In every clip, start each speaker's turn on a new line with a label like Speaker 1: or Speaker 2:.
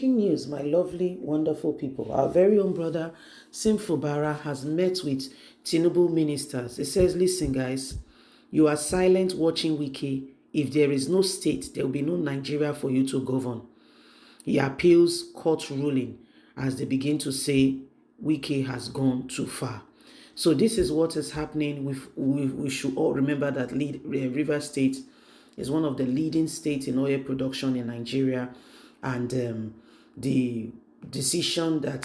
Speaker 1: Breaking news, my lovely, wonderful people. Our very own brother, Fubara, has met with Tinubu ministers. He says, listen, guys, you are silent watching Wiki. If there is no state, there will be no Nigeria for you to govern. He appeals court ruling as they begin to say Wiki has gone too far. So this is what is happening. We should all remember that River State is one of the leading states in oil production in Nigeria, and the decision that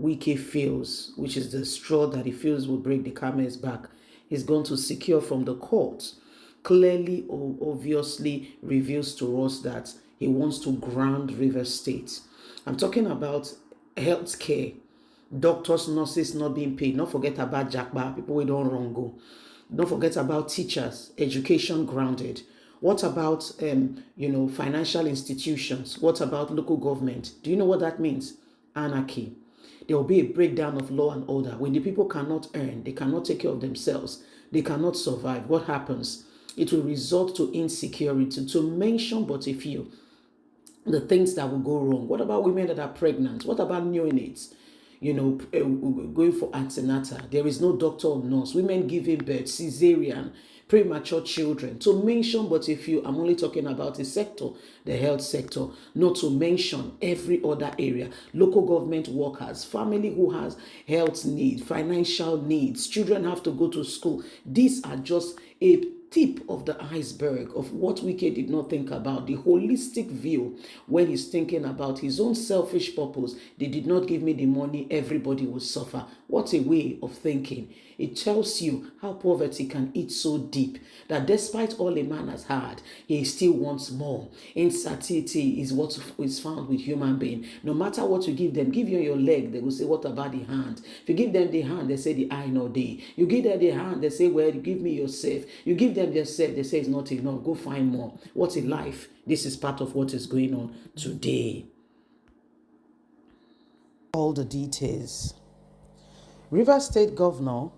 Speaker 1: Wike feels, which is the straw that he feels will break the camel's back, is going to secure from the court, clearly or obviously reveals to us that he wants to ground River State. I'm talking about healthcare, doctors, nurses not being paid. Don't forget about Jakba, people we don't wrong go. Don't forget about teachers, education grounded. What about financial institutions? What about local government? Do you know what that means? Anarchy. There will be a breakdown of law and order. When the people cannot earn, they cannot take care of themselves, they cannot survive. What happens? It will result to insecurity. To mention but a few, the things that will go wrong. What about women that are pregnant? What about neonates? Going for antenatal. There is no doctor or nurse. Women giving birth, cesarean, premature children. To mention but a few, I'm only talking about a sector, the health sector, not to mention every other area. Local government workers, family who has health needs, financial needs, children have to go to school. These are just a tip of the iceberg of what Wike did not think about, the holistic view when he's thinking about his own selfish purpose. They did not give me the money, everybody will suffer. What a way of thinking. It tells you how poverty can eat so deep that despite all a man has had, he still wants more. Insatiety is what is found with human being. No matter what you give them, give you your leg, they will say, what about the hand? If you give them the hand, they say the eye no day. You give them the hand, they say, well, you give me yourself. You give them themselves, they say it's not enough. Go find more. What a life. This is part of what is going on today. All the details. River State Governor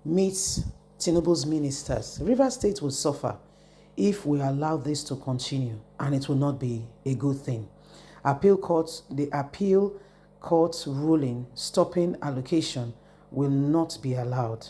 Speaker 1: meets Tinubu's ministers. River State will suffer if we allow this to continue, and it will not be a good thing. The appeal court's ruling stopping allocation will not be allowed.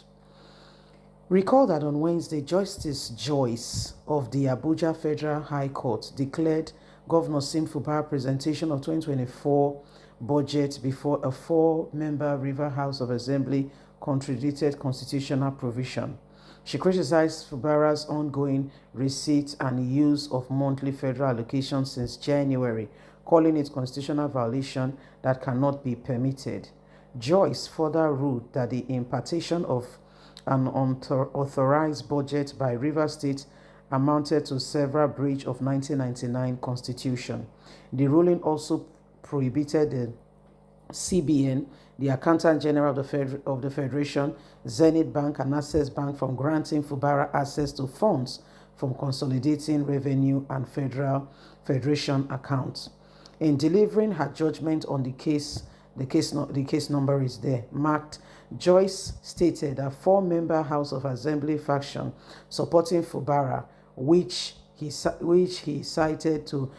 Speaker 1: Recall that on Wednesday, Justice Joyce of the Abuja Federal High Court declared Governor Fubara presentation of 2024 budget before a 4-member River House of Assembly contradicted constitutional provision. She criticized Fubara's ongoing receipt and use of monthly federal allocation since January, calling it constitutional violation that cannot be permitted. Joyce further ruled that the impartation of an unauthorized budget by River State amounted to several breach of 1999 Constitution. The ruling also prohibited the CBN, the Accountant General of the Federation, Zenith Bank, and Access Bank from granting Fubara access to funds from consolidating revenue and federation accounts. In delivering her judgment on the case number is there, marked, Joyce stated that 4-member House of Assembly faction supporting Fubara, which he cited to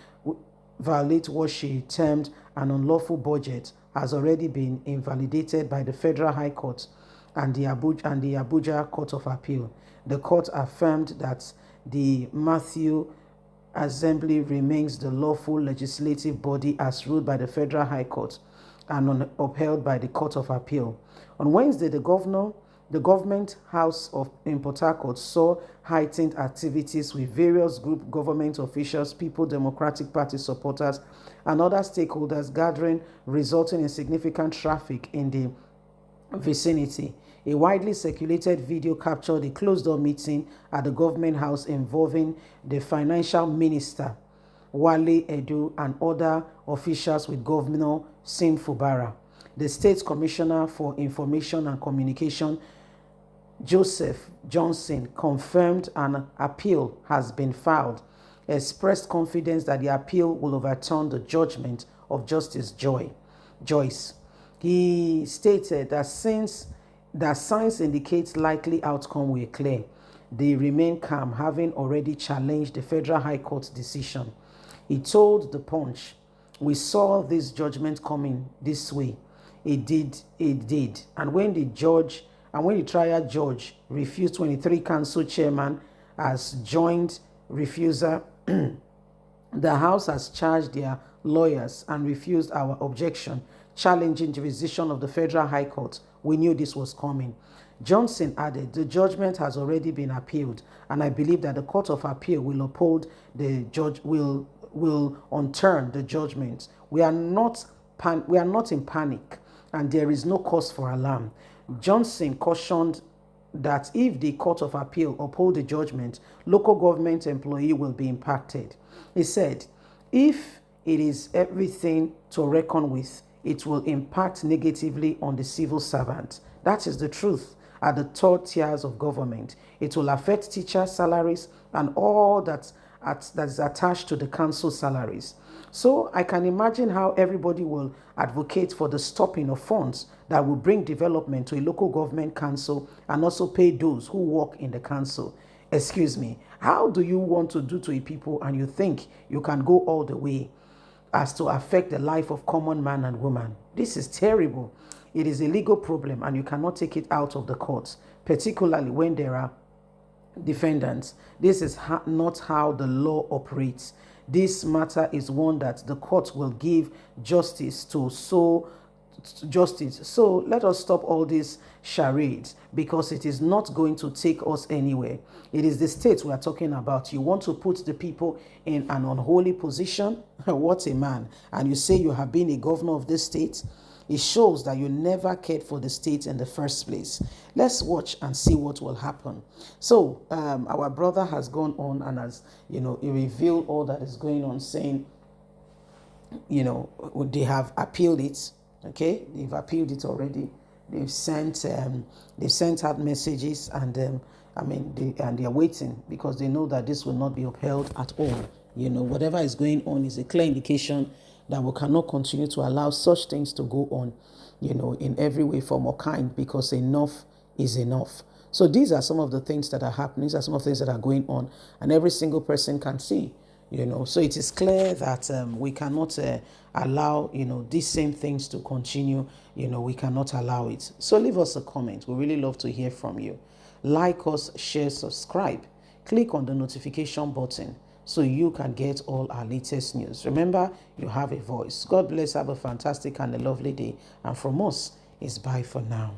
Speaker 1: violate what she termed an unlawful budget, has already been invalidated by the Federal High Court and the Abuja Court of Appeal. The court affirmed that the Matthew Assembly remains the lawful legislative body as ruled by the Federal High Court and upheld by the Court of Appeal. On Wednesday, the government house in Port Harcourt saw heightened activities with various government officials, People Democratic Party supporters, and other stakeholders gathering, resulting in significant traffic in the vicinity. A widely circulated video captured a closed-door meeting at the government house involving the financial minister, Wale Edu, and other officials with Governor Fubara. The State Commissioner for Information and Communication, Joseph Johnson, confirmed an appeal has been filed, expressed confidence that the appeal will overturn the judgment of Justice Joyce. He stated that signs indicate likely outcome were clear, they remain calm, having already challenged the Federal High Court's decision. He told The Punch, We saw this judgment coming this way. It did. And when the trial judge refused 23 council chairman as joint refuser, the House has charged their lawyers and refused our objection, challenging the decision of the Federal High Court. We knew this was coming. Johnson added, the judgment has already been appealed, and I believe that the Court of Appeal will uphold the judge, will unturn the judgment. We are not in panic, and there is no cause for alarm. Johnson cautioned that if the Court of Appeal uphold the judgment, local government employee will be impacted. He said, if it is everything to reckon with, it will impact negatively on the civil servant. That is the truth. At the third tiers of government, it will affect teacher salaries and all that is attached to the council salaries. So I can imagine how everybody will advocate for the stopping of funds that will bring development to a local government council and also pay those who work in the council. Excuse me, how do you want to do to a people and you think you can go all the way as to affect the life of common man and woman? This is terrible. It is a legal problem and you cannot take it out of the courts, particularly when there are defendants. This is not how the law operates. This matter is one that the court will give justice to. So let us stop all these charades, because it is not going to take us anywhere. It is the state we are talking about. You want to put the people in an unholy position? What a man. And you say you have been a governor of this state? It shows that you never cared for the state in the first place. Let's watch and see what will happen. So our brother has gone on and has, he revealed all that is going on, saying, they have appealed it. Okay, they've appealed it already. They've sent out messages, and they are waiting because they know that this will not be upheld at all. Whatever is going on is a clear indication that we cannot continue to allow such things to go on, in every way, form, or kind, because enough is enough. So these are some of the things that are happening. These are some of the things that are going on, and every single person can see. So it is clear that we cannot allow, these same things to continue. We cannot allow it. So leave us a comment. We really love to hear from you. Like us, share, subscribe. Click on the notification button so you can get all our latest news. Remember, you have a voice. God bless. Have a fantastic and a lovely day. And from us, it's bye for now.